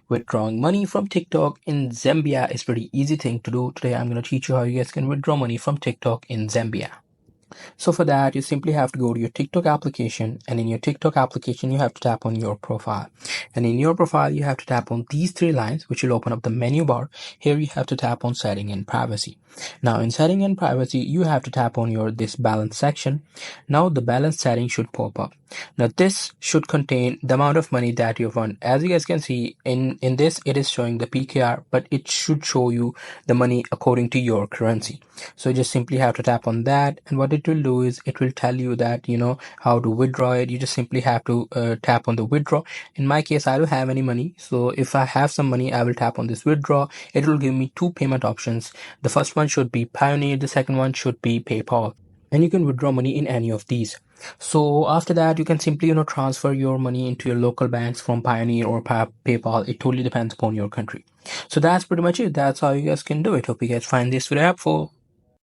Withdrawing money from TikTok in Zambia is pretty easy thing to do. Today I'm going to teach you how you guys can withdraw money from TikTok in Zambia. So for that, you simply have to go to your TikTok application, and in your TikTok application, you have to tap on your profile. And in your profile, you have to tap on these three lines, which will open up the menu bar. Here you have to tap on setting and privacy. Now in setting and privacy, you have to tap on your this balance section. Now the balance setting should pop up. Now this should contain the amount of money that you've earned. As you guys can see in this, it is showing the PKR, but it should show you the money according to your currency. So you just simply have to tap on that, and what it will do is it will tell you that how to withdraw it. You just simply have to tap on the withdraw. In my case, I don't have any money, so if I have some money, I will tap on this withdraw. It will give me two payment options. The first one should be Pioneer, the second one should be PayPal, and you can withdraw money in any of these. So after that, you can simply transfer your money into your local banks from Pioneer or PayPal. It totally depends upon your country. So that's pretty much it. That's how you guys can do it. Hope you guys find this video helpful.